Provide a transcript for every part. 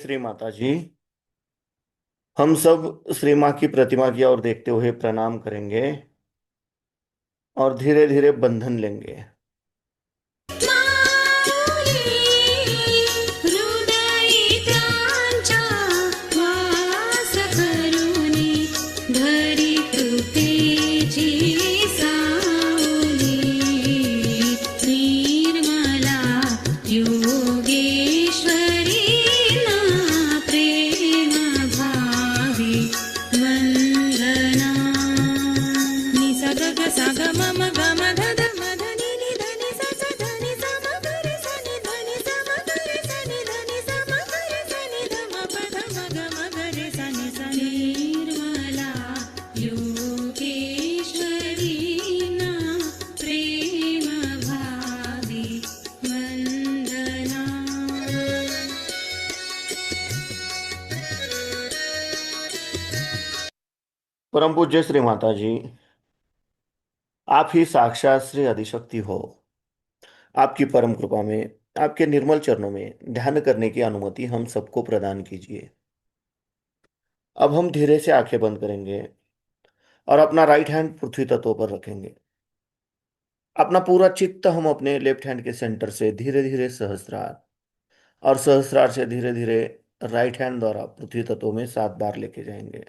श्री माता जी। हम सब श्री माँ की प्रतिमा की ओर देखते हुए प्रणाम करेंगे और धीरे धीरे बंधन लेंगे। परम पूज्य श्री माता जी, आप ही साक्षात श्री आदिशक्ति हो। आपकी परम कृपा में, आपके निर्मल चरणों में ध्यान करने की अनुमति हम सबको प्रदान कीजिए। अब हम धीरे से आंखें बंद करेंगे और अपना राइट हैंड पृथ्वी तत्व पर रखेंगे। अपना पूरा चित्त हम अपने लेफ्ट हैंड के सेंटर से धीरे धीरे सहस्त्रार और सहस्त्रार से धीरे धीरे राइट हैंड द्वारा पृथ्वी तत्व में 7 बार लेके जाएंगे।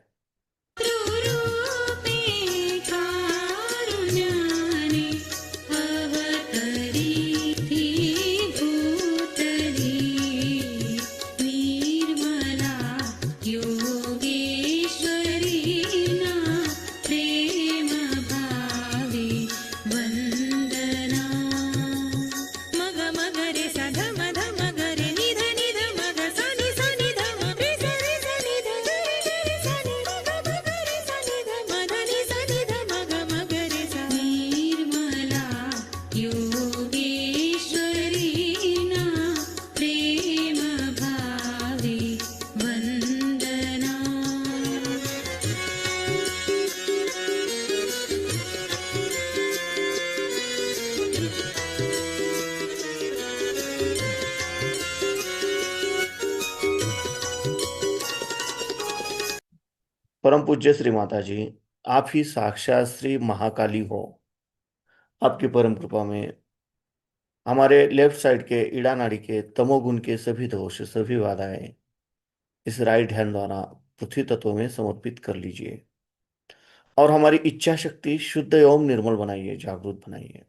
परम पूज्य श्री माता जी, आप ही साक्षात श्री महाकाली हो। आपकी परम कृपा में हमारे लेफ्ट साइड के ईड़ा नाड़ी के तमोगुण के सभी दोष, सभी बाधाएं इस राइट हैंड द्वारा पृथ्वी तत्व में समर्पित कर लीजिए और हमारी इच्छा शक्ति शुद्ध एवं निर्मल बनाइए, जागृत बनाइए।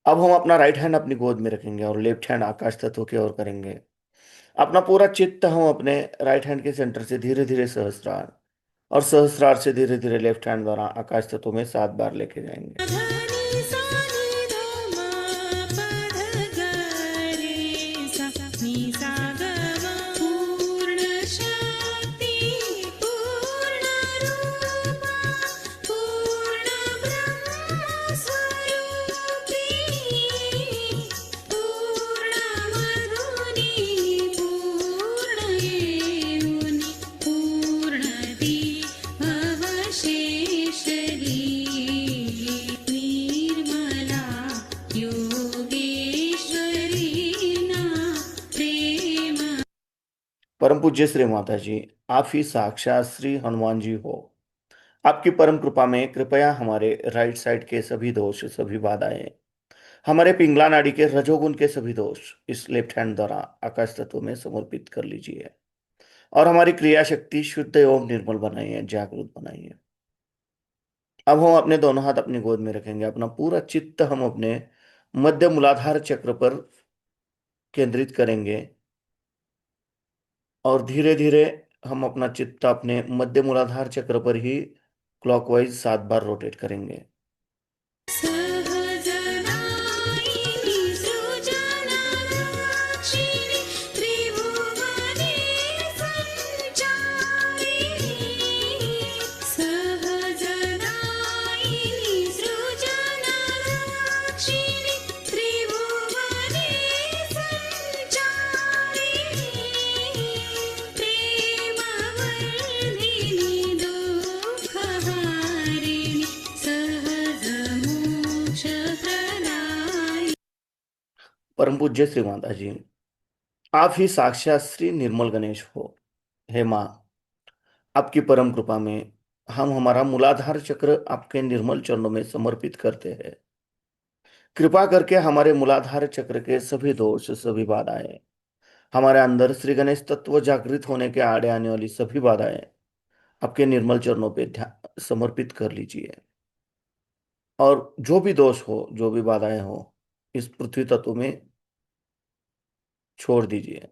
अब हम अपना राइट हैंड अपनी गोद में रखेंगे और लेफ्ट हैंड आकाश तत्व की ओर करेंगे। अपना पूरा चित्त हम अपने राइट हैंड के सेंटर से धीरे धीरे सहस्त्रार और सहस्त्रार से धीरे धीरे लेफ्ट हैंड द्वारा आकाश तत्व में 7 बार लेके जाएंगे। परम पूज्य श्री माता जी, आप ही साक्षात श्री हनुमान जी हो। आपकी परम कृपा में कृपया हमारे राइट साइड के सभी दोष, सभी बाधाएं, हमारे पिंगला नाड़ी के रजोगुण के सभी दोष इस लेफ्ट हैंड द्वारा आकाश तत्व में समर्पित कर लीजिए और हमारी क्रिया शक्ति शुद्ध एवं निर्मल बनाइए, जागृत बनाइए। अब हम अपने दोनों हाथ अपनी गोद में रखेंगे। अपना पूरा चित्त हम अपने मध्य मूलाधार चक्र पर केंद्रित करेंगे और धीरे धीरे हम अपना चित्त अपने मध्य मूलाधार चक्र पर ही क्लॉकवाइज 7 बार रोटेट करेंगे। परम पूज्य श्री माता जी, आप ही साक्षात श्री निर्मल गणेश हो। हे माँ, आपकी परम कृपा में हम हमारा मूलाधार चक्र आपके निर्मल चरणों में समर्पित करते हैं। कृपा करके हमारे मूलाधार चक्र के सभी दोष, सभी बाधाएं, हमारे अंदर श्री गणेश तत्व जागृत होने के आड़े आने वाली सभी बाधाएं आपके निर्मल चरणों पे ध्यान समर्पित कर लीजिए। और जो भी दोष हो, जो भी बाधाएं हो, इस पृथ्वी तत्व में छोड़ दीजिए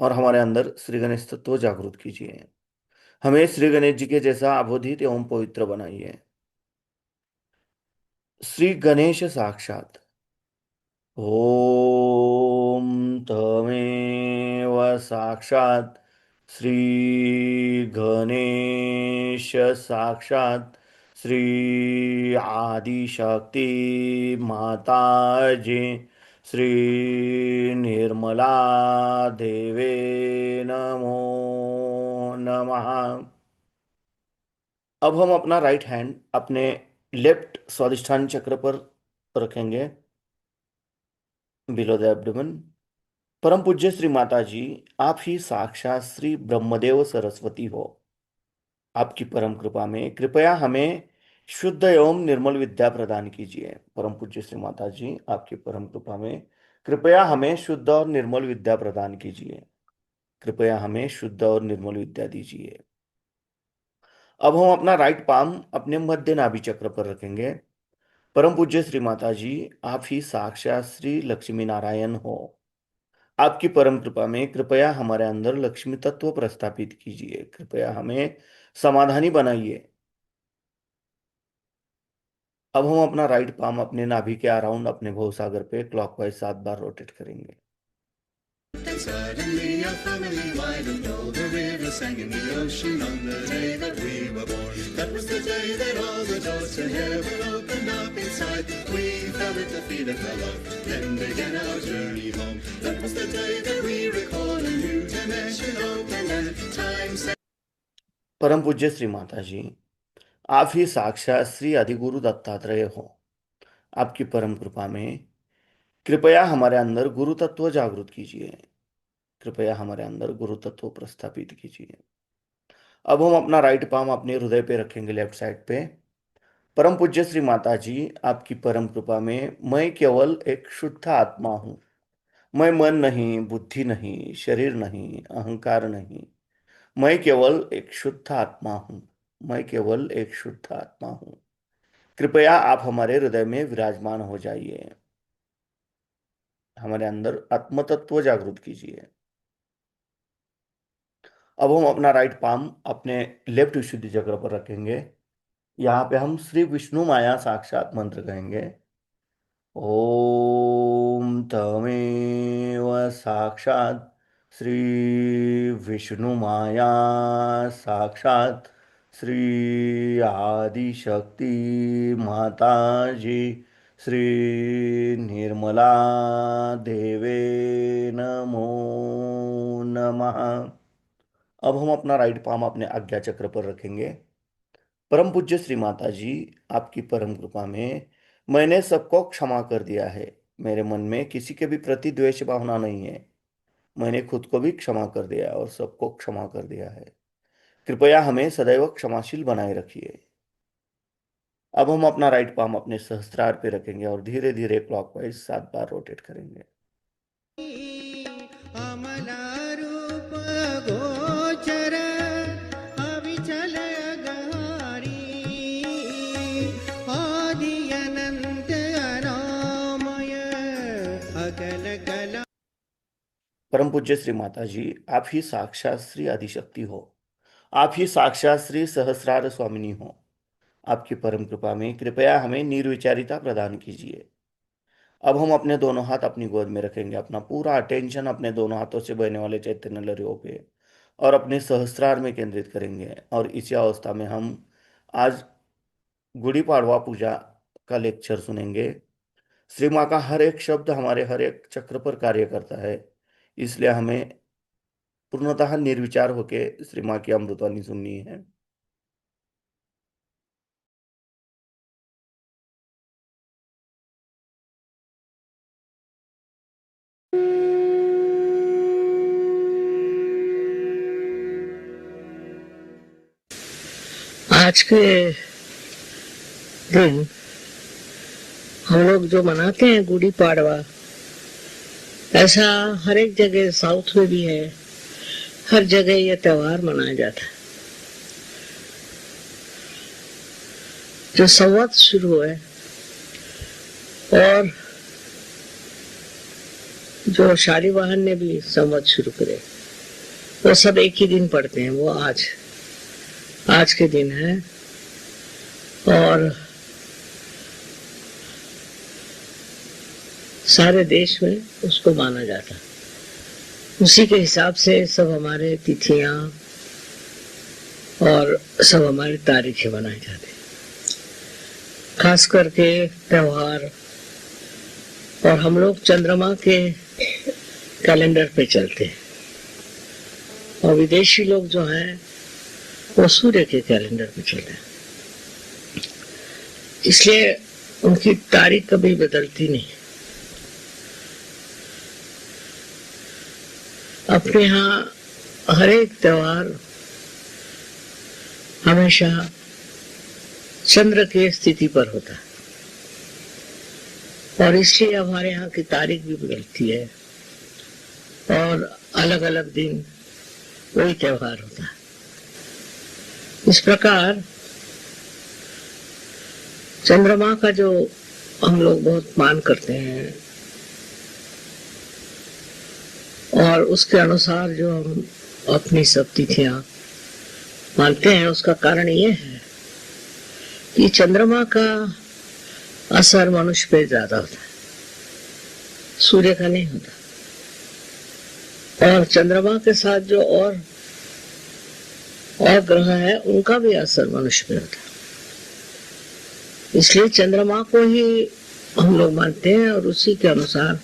और हमारे अंदर श्री गणेश तत्व जागृत कीजिए। हमें श्री गणेश जी के जैसा अबोधित एवं पवित्र बनाइए। श्री गणेश साक्षात। ओम तमेव साक्षात श्री गणेश साक्षात श्री आदिशक्ति माता जी श्री निर्मला देवे नमो नमः। अब हम अपना राइट हैंड अपने लेफ्ट स्वादिष्ठान चक्र पर रखेंगे, बिलो द एब्डोमेन। परम पूज्य श्री माता जी, आप ही साक्षात श्री ब्रह्मदेव सरस्वती हो। आपकी परम कृपा में कृपया हमें शुद्ध एवं निर्मल विद्या प्रदान कीजिए। परम पूज्य श्री माता जी, आपकी परम कृपा में कृपया हमें शुद्ध और निर्मल विद्या प्रदान कीजिए। कृपया हमें शुद्ध और निर्मल विद्या दीजिए। अब हम अपना राइट पाम अपने मध्य नाभि चक्र पर रखेंगे। परम पूज्य श्री माता जी, आप ही साक्षात श्री लक्ष्मी नारायण हो। आपकी परम कृपा में कृपया हमारे अंदर लक्ष्मी तत्व प्रस्थापित कीजिए। कृपया हमें समाधानी बनाइए। अब हम अपना राइट पाम अपने नाभि के अराउंड अपने भवसागर पे क्लॉकवाइज 7 बार रोटेट करेंगे। And suddenly our family widened, all the rivers sang in the ocean on the day that we were born. That was the day that all the doors to heaven opened up inside. We fell at the feet of the Lord, then began our journey home. That was the day that we recall a new dimension opened and time set. परम पूज्य श्री माता जी, आप ही साक्षात श्री आदिगुरु दत्तात्रेय हो। आपकी परम कृपा में कृपया हमारे अंदर गुरु तत्व जागृत कीजिए। कृपया हमारे अंदर गुरु तत्व प्रस्थापित कीजिए। अब हम अपना राइट पाम अपने हृदय पे रखेंगे, लेफ्ट साइड पे। परम पूज्य श्री माता जी, आपकी परम कृपा में मैं केवल एक शुद्ध आत्मा हूँ। मैं मन नहीं, बुद्धि नहीं, शरीर नहीं, अहंकार नहीं। मैं केवल एक शुद्ध आत्मा हूँ। मैं केवल एक शुद्ध आत्मा हूँ। कृपया आप हमारे हृदय में विराजमान हो जाइए। हमारे अंदर आत्म तत्व जागृत कीजिए। अब हम अपना राइट पाम अपने लेफ्ट विशुद्धि चक्र पर रखेंगे। यहाँ पे हम श्री विष्णु माया साक्षात मंत्र कहेंगे। ओम तमेव साक्षात श्री विष्णु माया साक्षात श्री आदिशक्ति माता जी श्री निर्मला देवे नमो नमः। अब हम अपना राइट पाम अपने आज्ञा चक्र पर रखेंगे। परम पूज्य श्री माता जी, आपकी परम कृपा में मैंने सबको क्षमा कर दिया है। मेरे मन में किसी के भी प्रति द्वेष भावना नहीं है। मैंने खुद को भी क्षमा कर दिया और सबको क्षमा कर दिया है। कृपया हमें सदैव क्षमाशील बनाए रखिए। अब हम अपना राइट पाम अपने सहस्त्रार पे रखेंगे और धीरे धीरे क्लॉकवाइज 7 बार रोटेट करेंगे। अमलारूप गोचर अविचल अगहारी आदि अनंत अनामय अकल कला। परम पूज्य श्री माता जी, आप ही साक्षात श्री आदिशक्ति हो। आप ही साक्षात श्री सहस्रार स्वामिनी हो। आपकी परम कृपा में कृपया हमें निर्विचारिता प्रदान कीजिए। अब हम अपने दोनों हाथ अपनी गोद में रखेंगे, अपना पूरा अटेंशन अपने दोनों हाथों से बहने वाले चैतन्य लहरों पे और अपने सहस्त्रार में केंद्रित करेंगे। और इसी अवस्था में हम आज गुड़ी पाड़वा पूजा का लेक्चर सुनेंगे। श्री माँ का हर एक शब्द हमारे हर एक चक्र पर कार्य करता है, इसलिए हमें पूर्णतः निर्विचार होके श्री माँ की अमृतवाणी सुननी है। आज के दिन हम लोग जो मनाते हैं गुड़ी पाड़वा, ऐसा हर एक जगह साउथ में भी है, हर जगह ये त्योहार मनाया जाता है। जो संवत शुरू है और जो शालिवाहन ने भी संवत शुरू करे, वो सब एक ही दिन पड़ते हैं। वो आज के दिन है और सारे देश में उसको माना जाता है। उसी के हिसाब से सब हमारे तिथियां और सब हमारी तारीखें बनाई जाती हैं। खास करके त्योहार, और हम लोग चंद्रमा के कैलेंडर पे चलते हैं और विदेशी लोग जो हैं वो सूर्य के कैलेंडर पे चलते हैं, इसलिए उनकी तारीख कभी बदलती नहीं। अपने यहाँ हर एक त्योहार हमेशा चंद्र के स्थिति पर होता है और इसलिए हमारे यहाँ की तारीख भी बदलती है और अलग अलग दिन वही त्योहार होता है। इस प्रकार चंद्रमा का जो हम लोग बहुत मान करते हैं और उसके अनुसार जो हम अपनी सब तिथियां मानते हैं, उसका कारण ये है कि चंद्रमा का असर मनुष्य पे ज्यादा होता है, सूर्य का नहीं होता। और चंद्रमा के साथ जो और ग्रह है उनका भी असर मनुष्य पे होता है, इसलिए चंद्रमा को ही हम लोग मानते हैं और उसी के अनुसार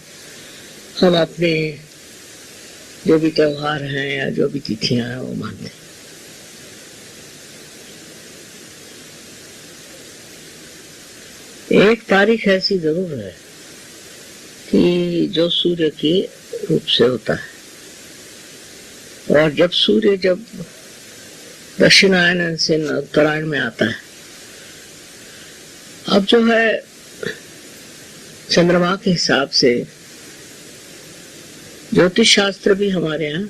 हम अपने जो भी त्योहार हैं या जो भी तिथियां हैं वो मानते हैं। एक तारीख ऐसी जरूर है कि जो सूर्य के रूप से होता है और जब सूर्य दक्षिणायन से उत्तरायण में आता है, अब जो है चंद्रमा के हिसाब से ज्योतिष शास्त्र भी हमारे यहाँ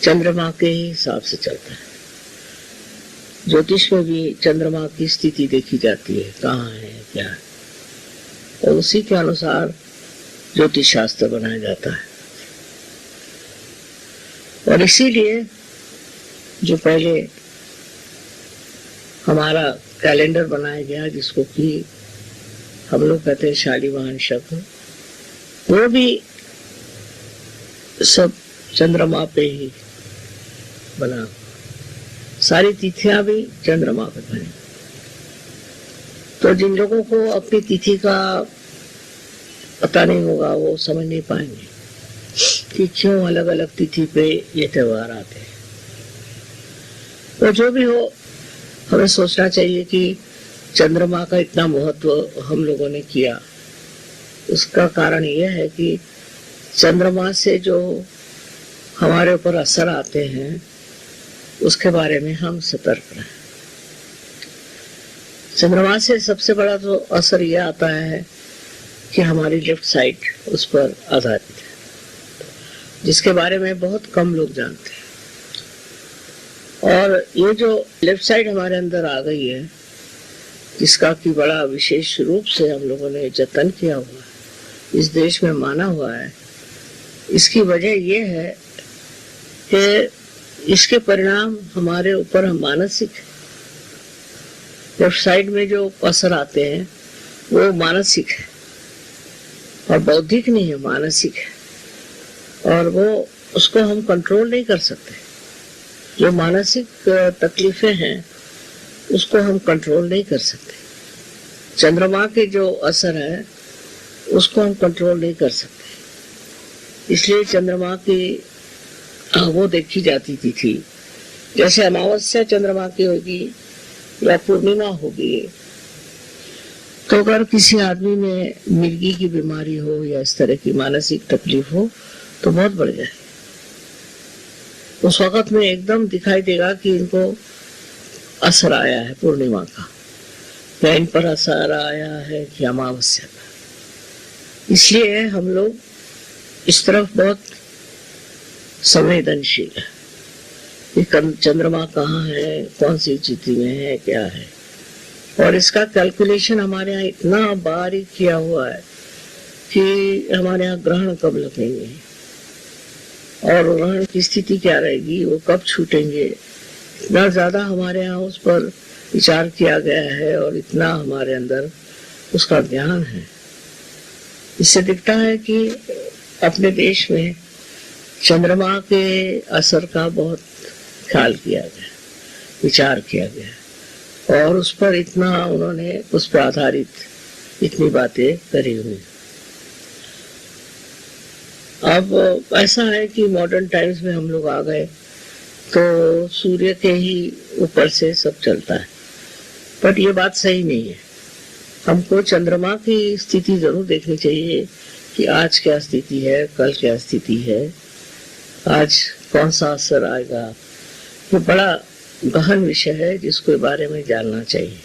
चंद्रमा के ही हिसाब से चलता है। ज्योतिष में भी चंद्रमा की स्थिति देखी जाती है, कहाँ है क्या है, और उसी के अनुसार ज्योतिष शास्त्र बनाया जाता है। और इसीलिए जो पहले हमारा कैलेंडर बनाया गया, जिसको कि हम लोग कहते हैं शालिवाहन शब्द, वो भी सब चंद्रमा पे ही बना, सारी तिथियां भी चंद्रमा पे बनी। तो जिन लोगों को अपनी तिथि का पता नहीं होगा वो समझ नहीं पाएंगे कि क्यों अलग अलग तिथि पे ये त्योहार आते हैं। तो जो भी हो, हमें सोचना चाहिए कि चंद्रमा का इतना महत्व हम लोगों ने किया, उसका कारण यह है कि चंद्रमा से जो हमारे ऊपर असर आते हैं उसके बारे में हम सतर्क रहें। चंद्रमा से सबसे बड़ा तो असर यह आता है कि हमारी लेफ्ट साइड उस पर आधारित है, जिसके बारे में बहुत कम लोग जानते हैं। और ये जो लेफ्ट साइड हमारे अंदर आ गई है, जिसका कि बड़ा विशेष रूप से हम लोगों ने जतन किया हुआ है, इस देश में माना हुआ है, इसकी वजह यह है कि इसके परिणाम हमारे ऊपर मानसिक, लेफ्ट साइड में जो असर आते हैं वो मानसिक है और बौद्धिक नहीं है, मानसिक है। और वो उसको हम कंट्रोल नहीं कर सकते। जो मानसिक तकलीफें हैं उसको हम कंट्रोल नहीं कर सकते। चंद्रमा के जो असर है उसको हम कंट्रोल नहीं कर सकते। इसलिए चंद्रमा की वो देखी जाती थी, जैसे अमावस्या चंद्रमा की होगी या पूर्णिमा होगी, तो अगर किसी आदमी में मिर्गी की बीमारी हो या इस तरह की मानसिक तकलीफ हो तो बहुत बढ़ जाए। उस वक्त में एकदम दिखाई देगा कि इनको असर आया है पूर्णिमा का, या इन पर असर आया है कि अमावस्या का। इसलिए हम लोग इस तरफ बहुत संवेदनशील है कि चंद्रमा कहाँ है, कौन सी स्थिति में है, क्या है। और इसका कैलकुलेशन हमारे यहाँ इतना बारीक किया हुआ है कि हमारे यहाँ ग्रहण कब लगेंगे और ग्रहण की स्थिति क्या रहेगी, वो कब छूटेंगे, इतना ज्यादा हमारे यहाँ उस पर विचार किया गया है और इतना हमारे अंदर उसका ज्ञान है। इससे दिखता है कि अपने देश में चंद्रमा के असर का बहुत ख्याल किया गया, विचार किया गया और उस पर इतना उन्होंने उस पर आधारित इतनी बातें करी हुई। अब ऐसा है कि मॉडर्न टाइम्स में हम लोग आ गए तो सूर्य के ही ऊपर से सब चलता है, बट ये बात सही नहीं है। हमको चंद्रमा की स्थिति जरूर देखनी चाहिए कि आज क्या स्थिति है, कल क्या स्थिति है, आज कौन सा असर आएगा। ये बड़ा गहन विषय है जिसके बारे में जानना चाहिए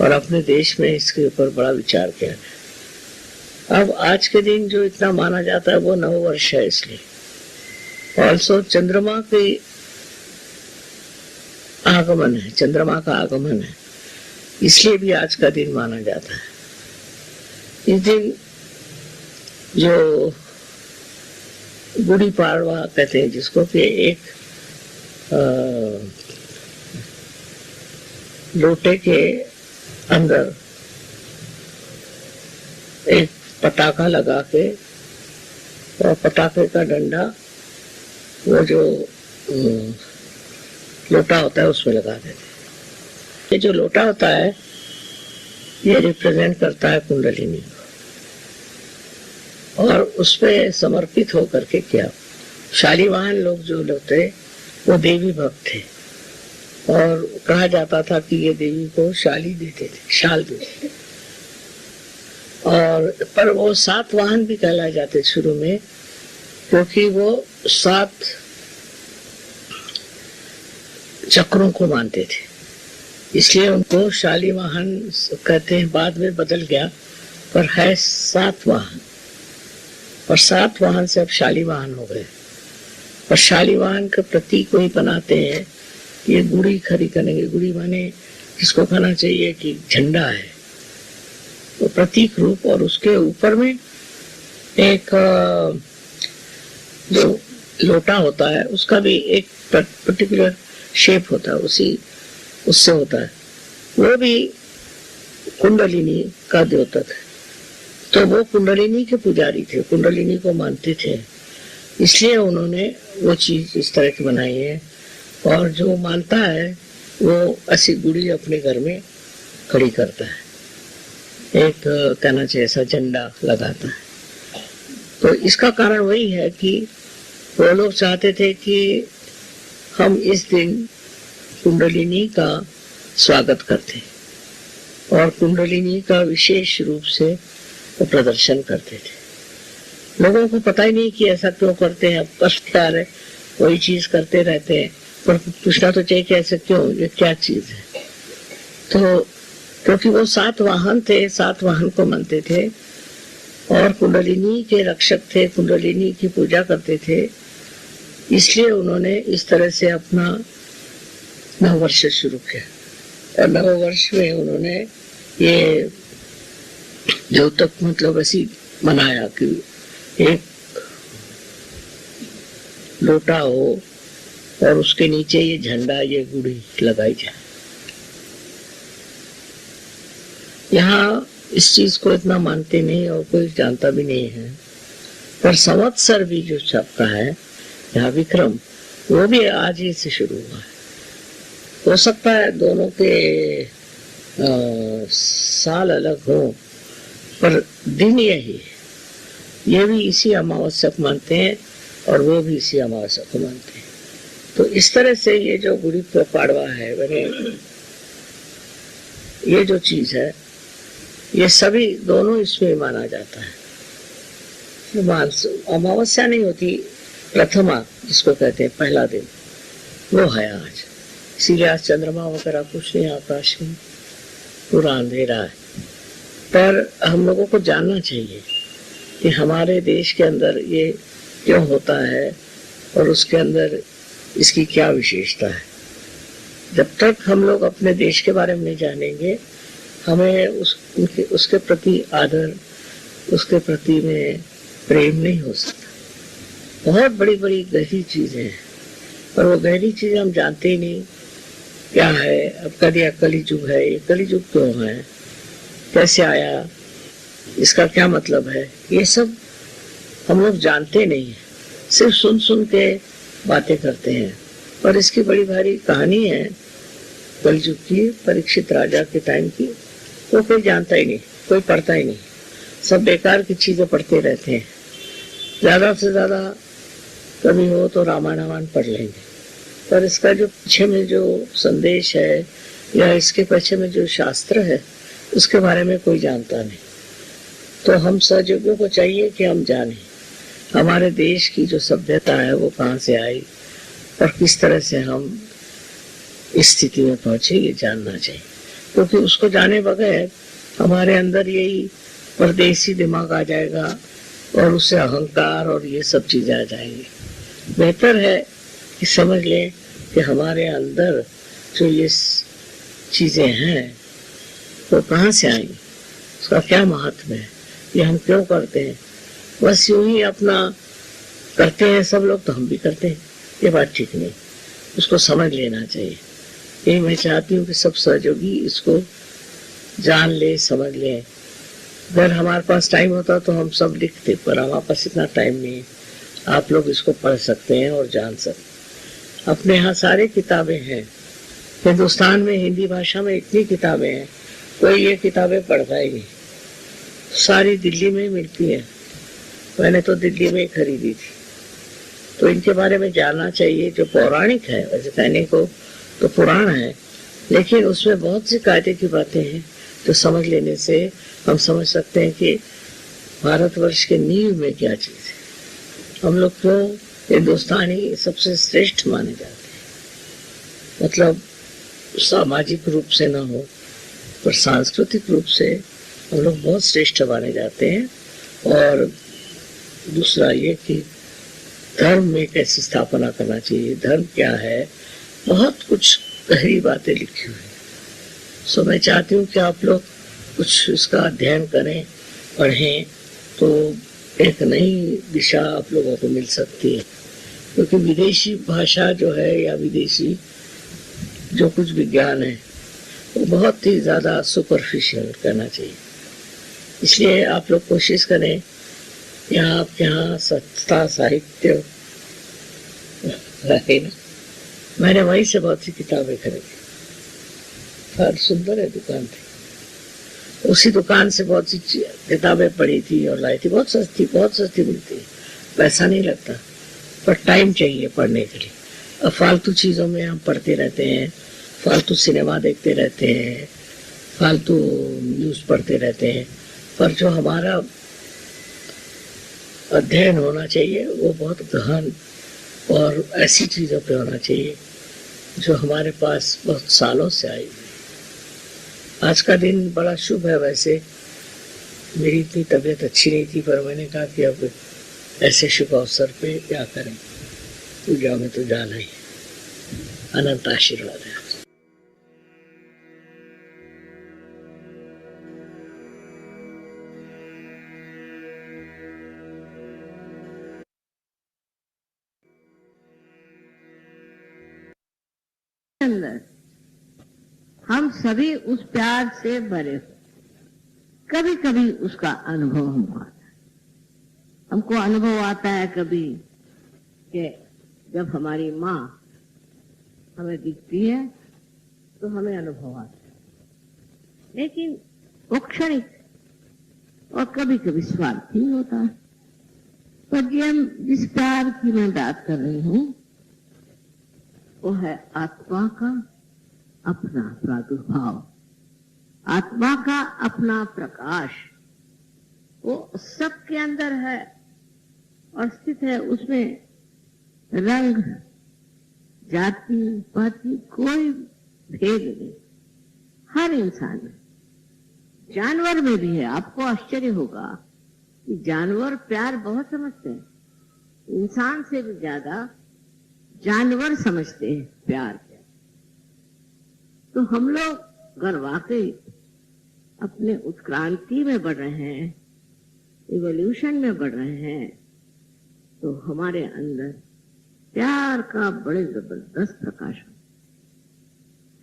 और अपने देश में इसके ऊपर बड़ा विचार किया गया। अब आज के दिन जो इतना माना जाता है वो नववर्ष है, इसलिए ऑल्सो चंद्रमा के आगमन है, चंद्रमा का आगमन है, इसलिए भी आज का दिन माना जाता है। इस दिन जो गुड़ी पाड़वा कहते हैं जिसको, कि एक लोटे के अंदर एक पटाखा लगा के और पटाखे का डंडा वो जो लोटा होता है उसमें लगा देते। ये जो लोटा होता है ये रिप्रेजेंट करता है कुंडलिनी और उसपे समर्पित होकर के किया। शालीवाहन लोग जो लोग थे वो देवी भक्त थे और कहा जाता था कि ये देवी को शाली देते थे, शाल देते थे। और पर वो 7 वाहन भी कहलाए जाते शुरू में, क्योंकि वो 7 चक्रों को मानते थे, इसलिए उनको शाली वाहन कहते हैं। बाद में बदल गया, पर है 7 वाहन और 7 वाहन से अब शाली वाहन हो गए। और शाली वाहन के प्रतीक को ही बनाते हैं। ये गुड़ी खड़ी करेंगे, गुड़ी माने जिसको खाना चाहिए कि झंडा है, वो प्रतीक रूप। और उसके ऊपर में एक जो लोटा होता है उसका भी एक पर्टिकुलर शेप होता है, उससे होता है। वो भी कुंडलिनी का द्योतक है, तो वो कुंडलिनी के पुजारी थे, कुंडलिनी को मानते थे, इसलिए उन्होंने वो चीज इस तरह की बनाई है। और जो मानता है वो ऐसी गुड़ी अपने घर में खड़ी करता है, एक कहना चाहिए ऐसा झंडा लगाता है। तो इसका कारण वही है कि वो लोग चाहते थे कि हम इस दिन कुंडलिनी का स्वागत करते और कुंडलिनी का विशेष रूप से वो प्रदर्शन करते थे। लोगों को पता ही नहीं कि ऐसा क्यों करते हैं, अब कष्ट क्या है, वही चीज करते रहते हैं, पर पूछना तो चाहिए कि ऐसे क्यों, ये क्या चीज है। तो क्योंकि वो 7 वाहन थे, 7 वाहन को मानते थे और कुंडलिनी के रक्षक थे, कुंडलिनी की पूजा करते थे, इसलिए उन्होंने इस तरह से अपना नववर्ष शुरू किया। और नववर्ष में उन्होंने ये जो तक मतलब ऐसी मनाया कि एक लोटा हो और उसके नीचे ये झंडा, ये गुड़ी लगाई जाए। यहाँ इस चीज को इतना मानते नहीं और कोई जानता भी नहीं है। पर संवत्सर भी जो छपका है यहाँ विक्रम, वो भी आज ही से शुरू हुआ है। हो सकता है दोनों के साल अलग हो, पर दिन यही है। ये भी इसी अमावस्या को मानते हैं और वो भी इसी अमावस्या को मानते हैं। तो इस तरह से ये जो गुड़ी पाड़वा है, ये जो चीज है, ये सभी दोनों इसमें माना जाता है। अमावस्या नहीं होती, प्रथमा जिसको कहते हैं पहला दिन, वो है आज। इसीलिए आज चंद्रमा वगैरह कुछ नहीं, आकाश में पूरा अंधेरा है। पर हम लोगों को जानना चाहिए कि हमारे देश के अंदर ये क्यों होता है और उसके अंदर इसकी क्या विशेषता है। जब तक हम लोग अपने देश के बारे में नहीं जानेंगे, हमें उसके प्रति आदर, उसके प्रति में प्रेम नहीं हो सकता। बहुत बड़ी बड़ी गहरी चीजें हैं, पर वो गहरी चीजें हम जानते ही नहीं क्या है। अब कभी कली युग है, ये कली युग क्यों है, कैसे आया, इसका क्या मतलब है, ये सब हम लोग जानते नहीं है, सिर्फ सुन सुन के बातें करते हैं। और इसकी बड़ी भारी कहानी है कलयुग की, परीक्षित राजा के टाइम की। वो कोई जानता ही नहीं, कोई पढ़ता ही नहीं, सब बेकार की चीजें पढ़ते रहते हैं। ज्यादा से ज्यादा कभी हो तो रामायण पढ़ लेंगे, पर इसका जो पीछे में जो संदेश है या इसके पीछे में जो शास्त्र है उसके बारे में कोई जानता नहीं। तो हम सहयोगियों को चाहिए कि हम जानें हमारे देश की जो सभ्यता है वो कहाँ से आई और किस तरह से हम इस स्थिति में पहुंचे, ये जानना चाहिए। क्योंकि उसको जाने बगैर हमारे अंदर यही परदेसी दिमाग आ जाएगा और उससे अहंकार और ये सब चीजें आ जाएंगी। बेहतर है कि समझ लें कि हमारे अंदर जो ये चीजें हैं वो कहाँ से आई, उसका क्या महत्व है, ये हम क्यों करते हैं। बस यूं ही अपना करते हैं सब लोग, तो हम भी करते हैं, ये बात ठीक नहीं। उसको समझ लेना चाहिए। ये मैं चाहती हूँ कि सब सहयोगी इसको जान ले, समझ ले। अगर हमारे पास टाइम होता तो हम सब लिखते, पर हमारे पास इतना टाइम नहीं है। आप लोग इसको पढ़ सकते हैं और जान सकते। अपने यहाँ सारी किताबें हैं, हिंदुस्तान में हिंदी भाषा में इतनी किताबें हैं, कोई ये किताबें पढ़ता ही नहीं। सारी दिल्ली में मिलती है, मैंने तो दिल्ली में ही खरीदी थी। तो इनके बारे में जानना चाहिए। जो पौराणिक है, वैसे कहने को तो पुराण है, लेकिन उसमें बहुत सी कायदे की बातें हैं जो समझ लेने से हम समझ सकते हैं कि भारतवर्ष के नींव में क्या चीज है। हम लोग क्यों हिंदुस्तानी सबसे श्रेष्ठ माने जाते हैं। मतलब सामाजिक रूप से ना हो पर सांस्कृतिक रूप से हम लोग बहुत श्रेष्ठ माने जाते हैं। और दूसरा ये कि धर्म में कैसे स्थापना करना चाहिए, धर्म क्या है, बहुत कुछ गहरी बातें लिखी हुई है। सो मैं चाहती हूँ कि आप लोग कुछ इसका अध्ययन करें, पढ़ें, तो एक नई दिशा आप लोगों को मिल सकती है। क्योंकि विदेशी भाषा जो है या विदेशी जो कुछ विज्ञान है वो बहुत ही ज्यादा सुपरफिशियल करना चाहिए। इसलिए आप लोग कोशिश करें, यहाँ आपके यहाँ सस्ता साहित्य है ना, मैंने वहीं से बहुत सी किताबें खरीदी, बहुत सुंदर है दुकान थी, उसी दुकान से बहुत सी किताबें पढ़ी थी और लाई थी। बहुत सस्ती मिलती है, पैसा नहीं लगता, पर टाइम चाहिए पढ़ने के लिए। अब फालतू चीजों में हम पढ़ते रहते हैं, फालतू सिनेमा देखते रहते हैं, फालतू न्यूज पढ़ते रहते हैं, पर जो हमारा अध्ययन होना चाहिए वो बहुत गहन और ऐसी चीजों पे होना चाहिए जो हमारे पास बहुत सालों से आई। आज का दिन बड़ा शुभ है। वैसे मेरी इतनी तबीयत अच्छी नहीं थी, पर मैंने कहा कि अब ऐसे शुभ अवसर पे क्या करें, पूजा में तो जाना ही। अनंत आशीर्वाद है। अंदर हम सभी उस प्यार से भरे हो। कभी कभी उसका अनुभव हमको अनुभव आता है कभी कि जब हमारी माँ हमें दिखती है तो हमें अनुभव आता है, लेकिन वो क्षणिक और कभी कभी स्वार्थी होता है। पर जिस प्यार की मैं बात कर रही हूँ वो है आत्मा का अपना प्रादुर्भाव, आत्मा का अपना प्रकाश। वो सबके अंदर है और स्थित है। उसमें रंग जाति पाति कोई भेद नहीं, हर इंसान में, जानवर में भी है। आपको आश्चर्य होगा कि जानवर प्यार बहुत समझते हैं, इंसान से भी ज्यादा जानवर समझते हैं प्यार क्या। तो हम लोग अगर वाकई अपने उत्क्रांति में बढ़ रहे हैं, इवोल्यूशन में बढ़ रहे हैं, तो हमारे अंदर प्यार का बड़े जबरदस्त प्रकाश हो।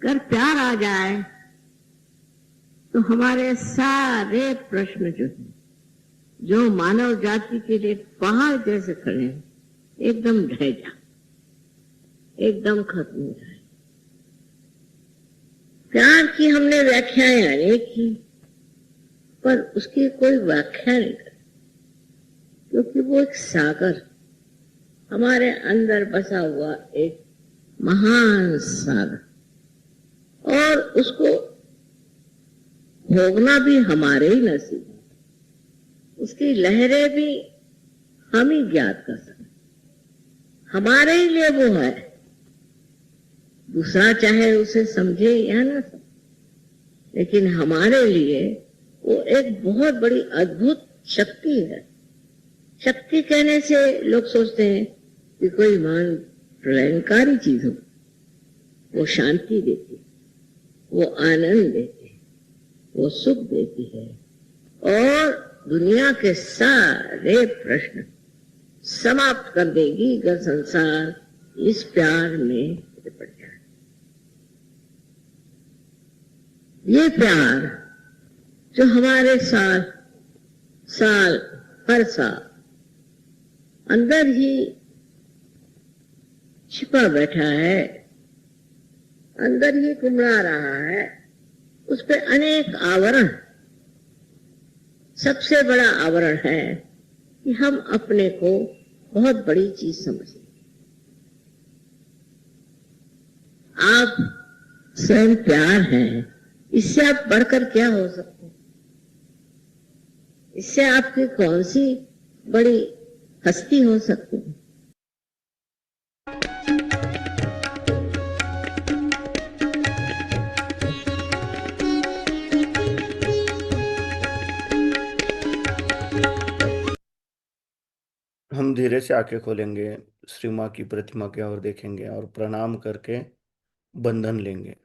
अगर प्यार आ जाए तो हमारे सारे प्रश्न जो है, जो मानव जाति के लिए पहाड़ जैसे खड़े हैं, एकदम ढह जाए, एकदम खत्म हो जाए। प्यार की हमने व्याख्याएं अनेक की, पर उसकी कोई व्याख्या नहीं कर, क्योंकि वो एक सागर, हमारे अंदर बसा हुआ एक महान सागर, और उसको भोगना भी हमारे ही नसीब है। उसकी लहरें भी हम ही ज्ञात कर सकते, हमारे ही लिए वो है। दूसरा चाहे उसे समझे या ना समझे, लेकिन हमारे लिए वो एक बहुत बड़ी अद्भुत शक्ति है। शक्ति कहने से लोग सोचते हैं कि कोई मान प्रलयंकारी चीज हो। वो शांति देती है, वो आनंद देती है, वो सुख देती है, और दुनिया के सारे प्रश्न समाप्त कर देगी अगर संसार इस प्यार में लिपट जाए। ये प्यार जो हमारे साथ साल हर साल अंदर ही छिपा बैठा है, अंदर ही कुमड़ा रहा है, उस पे अनेक आवरण। सबसे बड़ा आवरण है कि हम अपने को बहुत बड़ी चीज समझें। आप स्वयं प्यार हैं, इससे आप बढ़कर क्या हो सकते हैं? इससे आपकी कौन सी बड़ी हस्ती हो सकती है? हम धीरे से आंखें खोलेंगे, श्री माँ की प्रतिमा की ओर देखेंगे और प्रणाम करके बंधन लेंगे।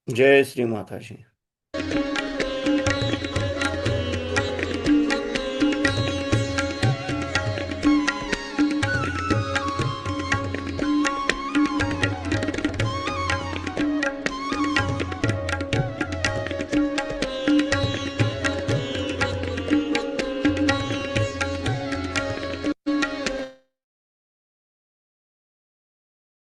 जय श्री माता जी।